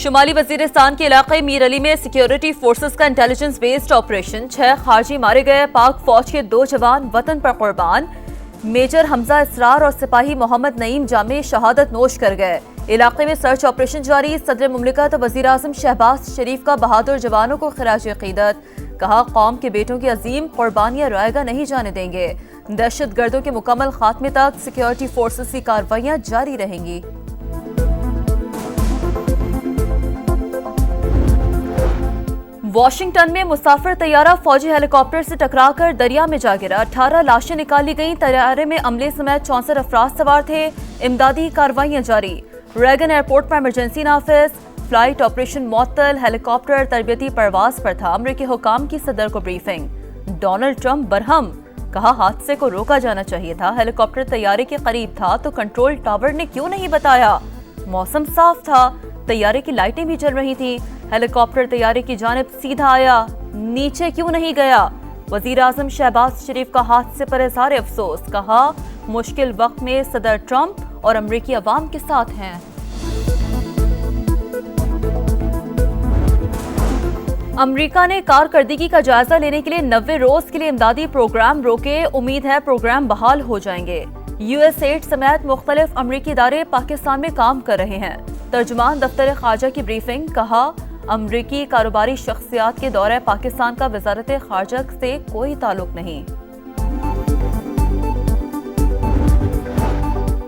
शुमाली वजीरिस्तान के इलाके मीर अली में सिक्योरिटी फोर्सेस का इंटेलिजेंस बेस्ड ऑपरेशन, 6 खारजी मारे गए, पाक फौज के 2 जवान वतन पर कुर्बान। मेजर हमजा इसरार और सिपाही मोहम्मद नईम जामे शहादत नोश कर गए। इलाके में सर्च ऑपरेशन जारी। सदर मुमलिकत वजीर आजम शहबाज शरीफ का बहादुर जवानों को खिराज अकीदत। कहा, कौम के बेटों की अजीम कुर्बानियां रायगा नहीं जाने देंगे। दहशत गर्दों के मुकम्मल खात्मे तक सिक्योरिटी फोर्सेस की कार्रवाइयां जारी रहेंगी। वाशिंगटन में मुसाफिर तैयारा फौजी हेलीकॉप्टर से टकराकर दरिया में जा गिरा। 18 लाशें निकाली गईं। तैयारे में अमले समेत 64 अफराद सवार थे। इमदादी कार्रवाइयां जारी। रेगन एयरपोर्ट पर इमरजेंसी नाफिज। फ्लाइट ऑपरेशन मुअत्तल। हेलीकॉप्टर तरबियती परवाज पर था। अमरीकी हुकाम की सदर को ब्रीफिंग। Donald Trump Barham. कहा, हादसे को रोका जाना चाहिए था। हेलीकॉप्टर तैयारे के करीब था तो कंट्रोल टावर ने क्यों नहीं बताया। मौसम साफ था, तैयारे की लाइटें भी जल रही थी। हेलीकॉप्टर तैयारे की जानिब सीधा आया, नीचे क्यों नहीं गया। वजीर आजम शहबाज शरीफ का हादसे पर इजहार अफसोस। कहा, मुश्किल वक्त में सदर ट्रंप और अमरीकी अवाम के साथ हैं। अमरीका ने कारकर्दगी का जायजा लेने के लिए 90 रोज के लिए इमदादी प्रोग्राम रोके। उम्मीद है प्रोग्राम बहाल हो जाएंगे। यूएसएड समेत मुख्तलिफ अमरीकी इदारे पाकिस्तान में काम कर रहे हैं। तर्जुमान दफ्तर खारजा की ब्रीफिंग। कहा, अमरीकी कारोबारी शख्सियात के दौरे पाकिस्तान का वजारत खारजा से कोई ताल्लुक नहीं।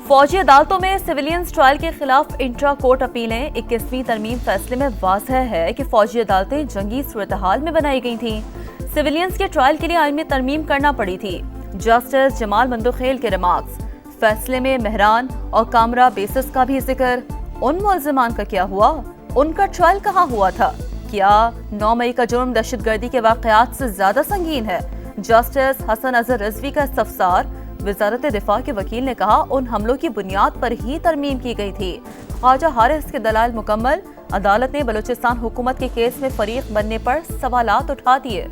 फौजी अदालतों में सिविलियंस ट्रायल के खिलाफ इंट्रा कोर्ट अपीलें। 21वीं तरमीम फैसले में वाज़ह है कि फौजी अदालतें जंगी सूरत-हाल में बनाई गई थीं। सिविलियंस के ट्रायल के लिए आइन में तरमीम करना पड़ी थी। जस्टिस जमाल मंदोखेल के रिमार्क्स। फैसले में मेहरान और कामरा बेसिस का भी जिक्र। उन मुल्जिमान का क्या हुआ, उनका ट्रायल कहाँ हुआ था। क्या 9 मई का जुर्म दहशतगर्दी के वाकयात से ज्यादा संगीन है। जस्टिस हसन अजहर रिजवी का इस्तफसार। वजारत दिफा के वकील ने कहा, उन हमलों की बुनियाद पर ही तरमीम की गई थी। ख्वाजा हारिस के दलाल मुकम्मल। अदालत ने बलूचिस्तान हुकूमत के केस में फरीक बनने पर सवालात उठा दिए।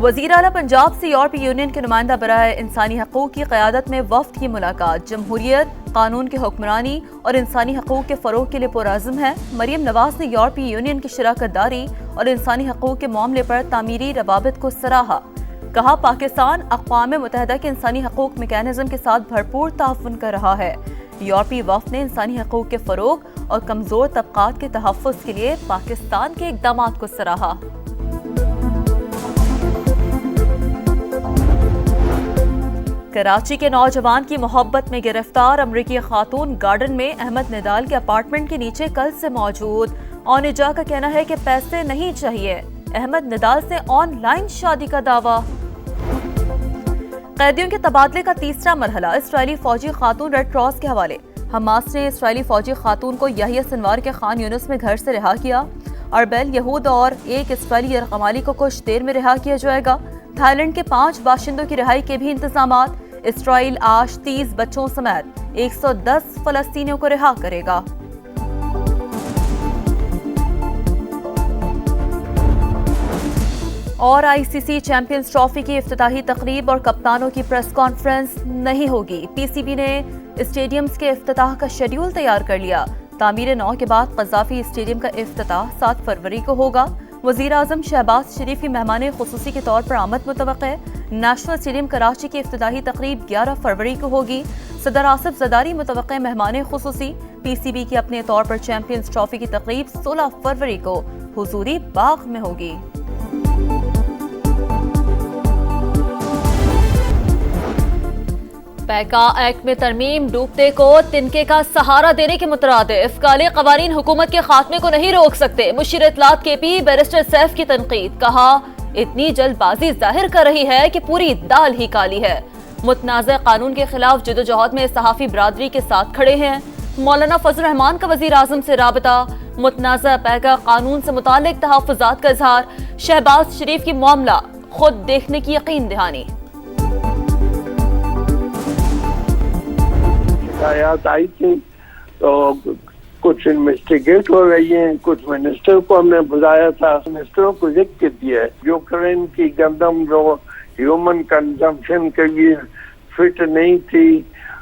वज़ीर आला पंजाब से यूरोपीय यूनियन के नुमाइंदा बराए इंसानी हकूक की क़यादत में वफ्द की मुलाकात। जमहूरियत, कानून की हुक्मरानी और इंसानी हकूक के फ़रोग़ के लिए पुरअज़्म है। मरियम नवाज ने यूरोपीय यूनियन की शराकतदारी और इंसानी हकूक के मामले पर तामीरी रवाबित को सराहा। कहा, पाकिस्तान अक़वाम मुत्तहिदा के इंसानी हकूक मैकेनिज़्म के साथ भरपूर ताउन कर रहा है। यूरोपीय वफ्द ने इंसानी हकूक के फ़रोग़ और कमज़ोर तबक़ात के तहफ़्फ़ुज़ के लिए पाकिस्तान के इक़दामात को सराहा। कराची के नौजवान की मोहब्बत में गिरफ्तार। अमरीकी खातून गार्डन में अहमद निदाल के अपार्टमेंट के नीचे कल से मौजूद। औनिजा का कहना है कि पैसे नहीं चाहिए। अहमद निदाल से ऑनलाइन शादी का दावा। कैदियों के तबादले का तीसरा मरहला। इसराइली फौजी खातून रेड क्रॉस के हवाले। हमास ने इसराइली फौजी खातून को याहिया सिनवार के खान यूनुस में घर से रिहा किया। अरबेल यहूद और एक इसराइली यरगमाली को कुछ देर में रिहा किया जाएगा। थाईलैंड के 5 बाशिंदों की रिहाई के भी इंतजामात। इसराइल आज 30 बच्चों समेत 110 फलस्तीनियों को रिहा करेगा। और आईसीसी चैंपियंस ट्रॉफी की इफ्तिताही तकरीब और कप्तानों की प्रेस कॉन्फ्रेंस नहीं होगी। पीसीबी ने स्टेडियम्स के इफ्तिताह का शेड्यूल तैयार कर लिया। तामीर 9 के बाद क़ज़ाफ़ी स्टेडियम का इफ्तिताह 7 फरवरी को होगा। वज़ीर आज़म शहबाज शरीफ की मेहमान खुसूसी के तौर पर आमद मुतवक्के। नेशनल स्टेडियम कराची की इफ्तिताही तकरीब 11 फरवरी को होगी। सदर आसिफ ज़रदारी मुतवक्के मेहमान खुसूसी। पीसीबी की अपने तौर पर चैंपियंस ट्रॉफी की तकरीब 16 फरवरी को हुजूरी बाग में होगी। पैका एक्ट में तरमीम डूबते को तिनके का सहारा देने के मुतरादिफ। काले कवानीन हुकूमत के खात्मे को नहीं रोक सकते। मुशीर इत्तलात केपी बैरिस्टर सैफ की तनकीद। कहा, इतनी जल्दबाजी जाहिर कर रही है कि पूरी दाल ही काली है। मुतनाज़ कानून के खिलाफ जदोजहद में सहाफ़ी बरादरी के साथ खड़े हैं। मौलाना फजल रहमान का वज़ीर आज़म से राबता। मुतनाज़ पैका कानून से मुताल्लिक तहफ़्फ़ुज़ात का इज़हार। शहबाज शरीफ की मामला खुद देखने की यकीन दहानी। शिकायत आई थी तो कुछ इन्वेस्टिगेट हो रही हैं। कुछ मिनिस्टर को हमने बुलाया था, मिनिस्टरों को लिख के दिया है। यूक्रेन की गंदम जो ह्यूमन कंजम्पशन के लिए फिट नहीं थी,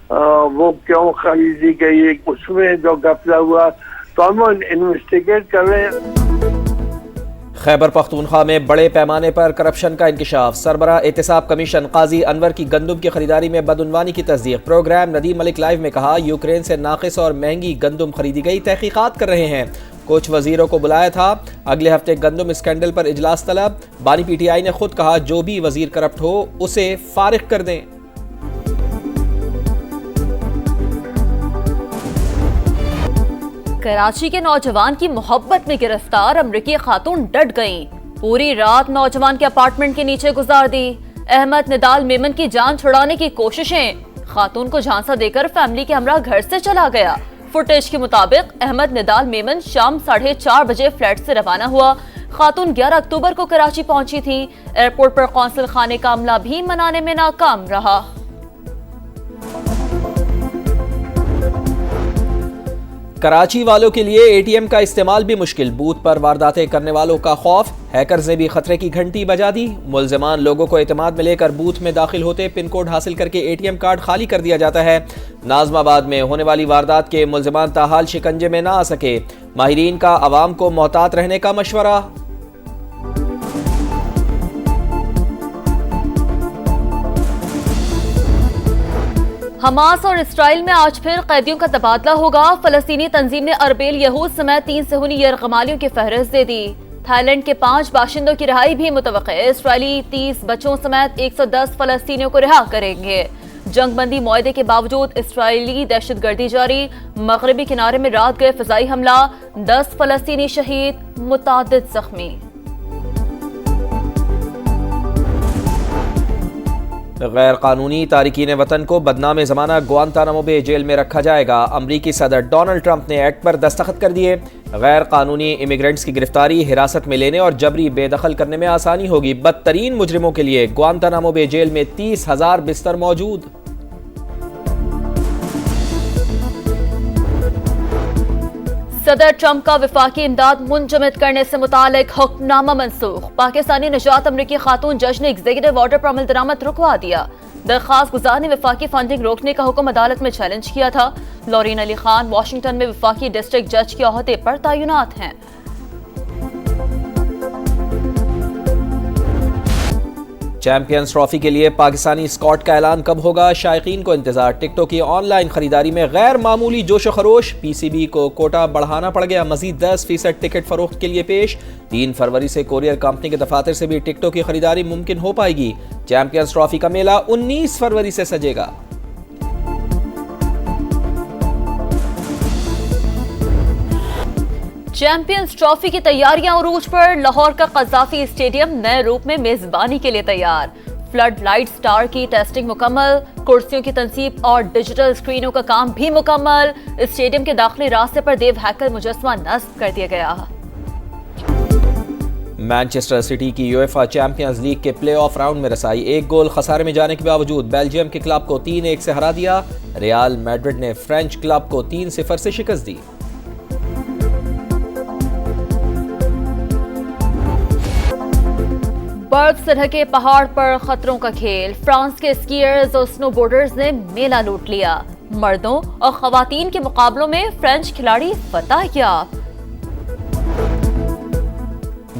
वो क्यों खरीदी गई, उसमें जो घपला हुआ तो हम इन्वेस्टिगेट कर रहे हैं। खैबर पख्तूनख्वा में बड़े पैमाने पर करप्शन का इंकशाफ। सरबरा एहतसाब कमीशन काजी अनवर की गंदुम की खरीदारी में बदउनवानी की तस्दीक। प्रोग्राम नदीम मलिक लाइव में कहा, यूक्रेन से नाकिस और महंगी गंदुम खरीदी गई, तहकीकात कर रहे हैं। कुछ वजीरों को बुलाया था, अगले हफ्ते गंदुम स्कैंडल पर इजलास तलब। बानी PTI ने खुद कहा, जो भी वजीर करप्ट हो उसे फारिग कर दें। कराची के नौजवान की मोहब्बत में गिरफ्तार अमरीकी खातून डट गईं। पूरी रात नौजवान के अपार्टमेंट के नीचे गुजार दी। अहमद निदाल मेमन की जान छुड़ाने की कोशिशें। खातून को झांसा देकर फैमिली के हमरा घर से चला गया। फुटेज के मुताबिक अहमद निदाल मेमन शाम 4:30 बजे फ्लैट से रवाना हुआ। खातून 11 अक्टूबर को कराची पहुंची थी। एयरपोर्ट पर कौंसल खाने का अमला भी मनाने में नाकाम रहा। कराची वालों के लिए ATM का इस्तेमाल भी मुश्किल। बूथ पर वारदातें करने वालों का खौफ। हैकर्स ने भी खतरे की घंटी बजा दी। मुल्जिमान लोगों को एतमाद में लेकर बूथ में दाखिल होते पिन कोड हासिल करके ATM कार्ड खाली कर दिया जाता है। नाजमाबाद में होने वाली वारदात के मुल्जिमान ताहाल शिकंजे में ना आ सके। माहिरीन का अवाम को मोहतात रहने का मशवरा। हमास और इसराइल में आज फिर कैदियों का तबादला होगा। फलस्तीनी तंजीम ने अरबेल यहूद समेत 3 सहूनी यरगमालियों की फहरिस्त दे दी। थाईलैंड के 5 बाशिंदों की रिहाई भी मुतवक्के है। इसराइली 30 बच्चों समेत 110 फलस्तीनियों को रिहा करेंगे। जंगबंदी मुआहदे के बावजूद इसराइली दहशतगर्दी जारी। मगरबी किनारे में रात गए फिजाई हमला, 10 फलस्तीनी शहीद, मुतादिद जख्मी। गैर कानूनी तारिकीन वतन को बदनाम ज़माना गुआंतानामो बे जेल में रखा जाएगा। अमरीकी सदर डोनाल्ड ट्रंप ने एक्ट पर दस्तखत कर दिए। गैर कानूनी इमिग्रेंट्स की गिरफ्तारी, हिरासत में लेने और जबरी बेदखल करने में आसानी होगी। बदतरीन मुजरिमों के लिए गुआंतानामो बे जेल में 30,000 बिस्तर मौजूद। सदर ट्रंप का विफाकी इमदाद मुंजमद करने से मुतालिक हुक्मनामा मनसूख। पाकिस्तानी निजात अमरीकी खातून जज ने एग्जीक्यूटिव ऑर्डर पर अमल दरामद रुकवा दिया। दरखास्त गुजार ने विफाकी फंडिंग रोकने का हुक्म अदालत में चैलेंज किया था। लॉरीन अली खान वाशिंगटन में विफाकी डिस्ट्रिक्ट जज के ओहदे पर तैनात हैं। चैंपियंस ट्रॉफी के लिए पाकिस्तानी स्क्वाड का ऐलान कब होगा, शायकीन को इंतजार। टिकटों की ऑनलाइन खरीदारी में गैर मामूली जोश खरोश। PCB को कोटा बढ़ाना पड़ गया, मजीद 10% टिकट फरोख्त के लिए पेश। 3 फरवरी से कोरियर कंपनी के दफातर से भी टिकटों की खरीदारी मुमकिन हो पाएगी। चैंपियंस ट्रॉफी का मेला 19 फरवरी से सजेगा। चैंपियंस ट्रॉफी की तैयारियां उरूज पर। लाहौर का कज़ाफी स्टेडियम नए रूप में मेजबानी के लिए तैयार। फ्लड लाइट स्टार की टेस्टिंग मुकम्मल। कुर्सियों की तनसीब और डिजिटल स्क्रीनों का काम भी मुकम्मल। स्टेडियम के दाखिली रास्ते पर देव हैकल मुजस्समा नस्ब कर दिया गया। मैनचेस्टर सिटी की यूएफा चैंपियंस लीग के प्लेऑफ राउंड में रसाई। 1 गोल खसारे में जाने के बावजूद बेल्जियम के क्लब को 3-1 से हरा दिया। रियल मैड्रिड ने फ्रेंच क्लब को 3-0 से शिकस्त दी। बर्फ से ढके पहाड़ पर खतरों का खेल। फ्रांस के स्कीयर्स और स्नोबोर्डर्स ने मेला लूट लिया। मर्दों और खवातीन के मुकाबलों में फ्रेंच खिलाड़ी फतह याब।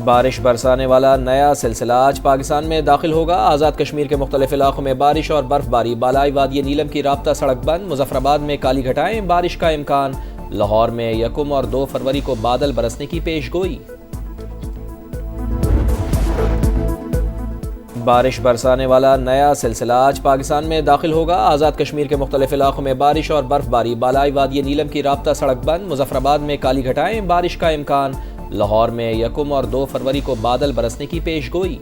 बारिश बरसाने वाला नया सिलसिला आज पाकिस्तान में दाखिल होगा। आज़ाद कश्मीर के मुख्तलिफ इलाकों में बारिश और बर्फबारी। बालाई वादी नीलम की राब्ता सड़क बंद। मुजफ्फराबाद में काली घटाएं, बारिश का इम्कान। लाहौर में 1 और 2 फरवरी को बादल बरसने की पेशगोई। बारिश बरसाने वाला नया सिलसिला आज पाकिस्तान में दाखिल होगा। आज़ाद कश्मीर के मुख्तलिफ इलाकों में बारिश और बर्फबारी। बालाई वादी नीलम की राब्ता सड़क बंद। मुजफ्फराबाद में काली घटाएं, बारिश का इम्कान। लाहौर में 1 और 2 फरवरी को बादल बरसने की पेशगोई।